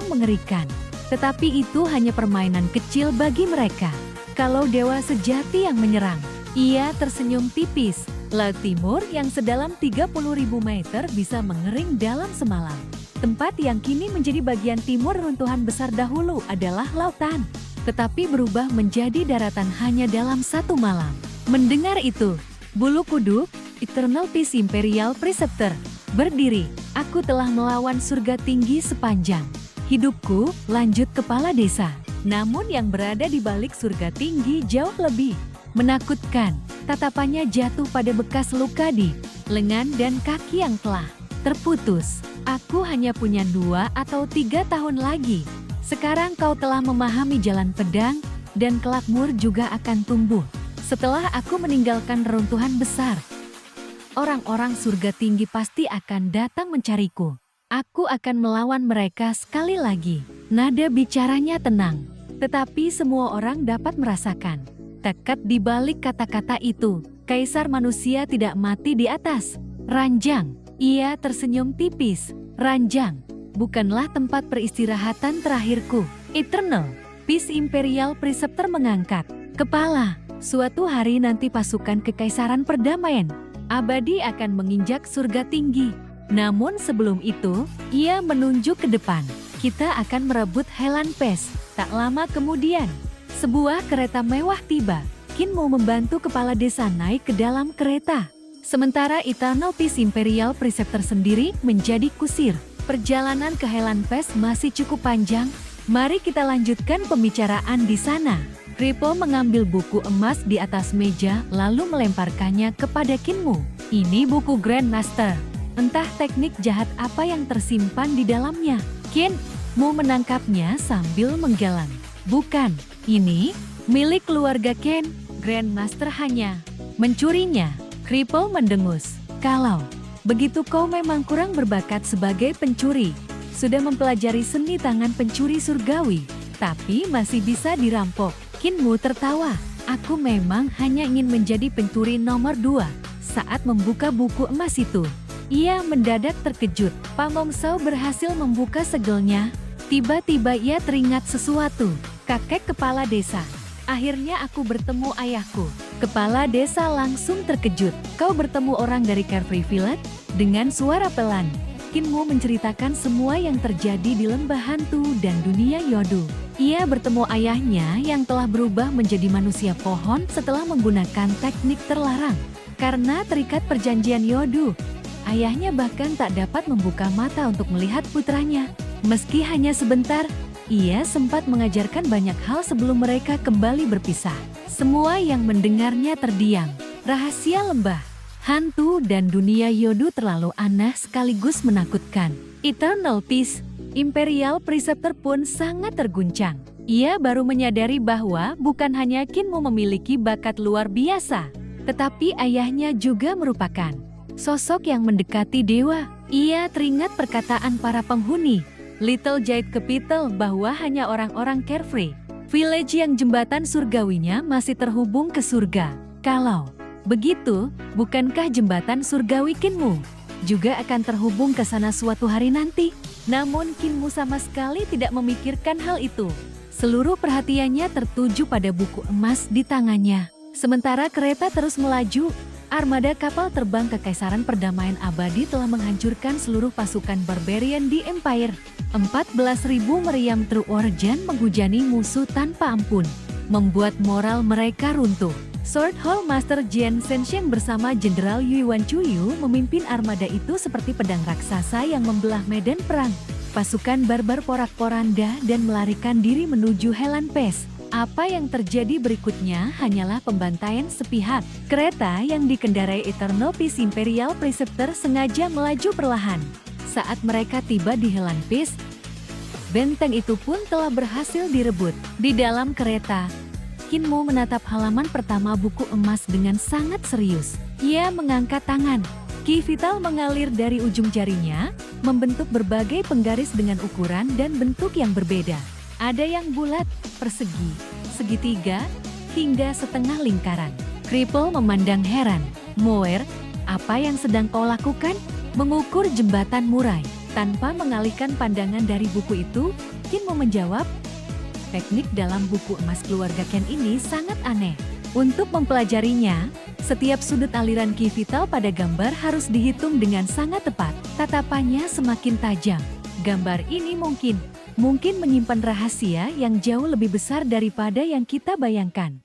memang mengerikan. Tetapi itu hanya permainan kecil bagi mereka. Kalau dewa sejati yang menyerang, ia tersenyum tipis. Laut Timur yang sedalam 30.000 meter bisa mengering dalam semalam. Tempat yang kini menjadi bagian timur runtuhan besar dahulu adalah lautan, tetapi berubah menjadi daratan hanya dalam satu malam. Mendengar itu, bulu kuduk, Eternal Peace Imperial Preceptor, berdiri. Aku telah melawan surga tinggi sepanjang hidupku, lanjut kepala desa. Namun yang berada di balik surga tinggi jauh lebih menakutkan. Tatapannya jatuh pada bekas luka di lengan dan kaki yang telah terputus. Aku hanya punya 2 atau 3 tahun lagi. Sekarang kau telah memahami jalan pedang, dan kelak mur juga akan tumbuh. Setelah aku meninggalkan reruntuhan besar, orang-orang surga tinggi pasti akan datang mencariku. Aku akan melawan mereka sekali lagi. Nada bicaranya tenang, tetapi semua orang dapat merasakan tekad di balik kata-kata itu. Kaisar manusia tidak mati di atas ranjang. Ia tersenyum tipis. Ranjang bukanlah tempat peristirahatan terakhirku. Eternal Peace Imperial Preceptor mengangkat kepala. Suatu hari nanti pasukan kekaisaran perdamaian abadi akan menginjak surga tinggi. Namun sebelum itu, ia menunjuk ke depan. Kita akan merebut Helan Pass. Tak lama kemudian, sebuah kereta mewah tiba. Kinmu membantu kepala desa naik ke dalam kereta. Sementara Eternal Peace Imperial Preceptor sendiri menjadi kusir. Perjalanan ke Helan Pass masih cukup panjang. Mari kita lanjutkan pembicaraan di sana. Kripo mengambil buku emas di atas meja lalu melemparkannya kepada Kinmu. Ini buku Grandmaster. Entah teknik jahat apa yang tersimpan di dalamnya. Kinmu menangkapnya sambil menggeleng. Bukan, ini milik keluarga Ken. Grandmaster hanya mencurinya. Kripo mendengus. Kalau begitu kau memang kurang berbakat sebagai pencuri. Sudah mempelajari seni tangan pencuri surgawi, tapi masih bisa dirampok. Kinmu tertawa. Aku memang hanya ingin menjadi pencuri nomor 2. Saat membuka buku emas itu, ia mendadak terkejut. Pamongsau berhasil membuka segelnya. Tiba-tiba ia teringat sesuatu. Kakek kepala desa. Akhirnya aku bertemu ayahku. Kepala desa langsung terkejut. Kau bertemu orang dari Carefree Village? Dengan suara pelan, Kinmu menceritakan semua yang terjadi di lembah hantu dan dunia Yodu. Ia bertemu ayahnya yang telah berubah menjadi manusia pohon setelah menggunakan teknik terlarang. Karena terikat perjanjian Yodu, ayahnya bahkan tak dapat membuka mata untuk melihat putranya. Meski hanya sebentar, ia sempat mengajarkan banyak hal sebelum mereka kembali berpisah. Semua yang mendengarnya terdiam. Rahasia lembah hantu dan dunia Yodu terlalu aneh sekaligus menakutkan. Eternal Peace Imperial Preceptor pun sangat terguncang. Ia baru menyadari bahwa bukan hanya Kinmu memiliki bakat luar biasa, tetapi ayahnya juga merupakan sosok yang mendekati dewa. Ia teringat perkataan para penghuni Little Jade Capital bahwa hanya orang-orang Carefree Village yang jembatan surgawinya masih terhubung ke surga. Kalau begitu, bukankah jembatan surgawi Kinmu juga akan terhubung ke sana suatu hari nanti? Namun Kinmu sama sekali tidak memikirkan hal itu. Seluruh perhatiannya tertuju pada buku emas di tangannya. Sementara kereta terus melaju, armada kapal terbang Kekaisaran Perdamaian Abadi telah menghancurkan seluruh pasukan barbarian di Empire. 14.000 meriam True Origin menghujani musuh tanpa ampun, membuat moral mereka runtuh. Sword Hall Master Jian Shensheng bersama Jenderal Yuan Chuyu memimpin armada itu seperti pedang raksasa yang membelah medan perang. Pasukan barbar porak-poranda dan melarikan diri menuju Helan Pass. Apa yang terjadi berikutnya hanyalah pembantaian sepihak. Kereta yang dikendarai Eternal Peace Imperial Preceptor sengaja melaju perlahan. Saat mereka tiba di Helan Pass, benteng itu pun telah berhasil direbut. Di dalam kereta, Kinmu menatap halaman pertama buku emas dengan sangat serius. Ia mengangkat tangan. Ki vital mengalir dari ujung jarinya, membentuk berbagai penggaris dengan ukuran dan bentuk yang berbeda. Ada yang bulat, persegi, segitiga, hingga setengah lingkaran. Kripo memandang heran. Moer, apa yang sedang kau lakukan? Mengukur jembatan murai. Tanpa mengalihkan pandangan dari buku itu, Yakin mau menjawab? Teknik dalam buku emas keluarga Ken ini sangat aneh. Untuk mempelajarinya, setiap sudut aliran ki vital pada gambar harus dihitung dengan sangat tepat. Tatapannya semakin tajam. Gambar ini mungkin menyimpan rahasia yang jauh lebih besar daripada yang kita bayangkan.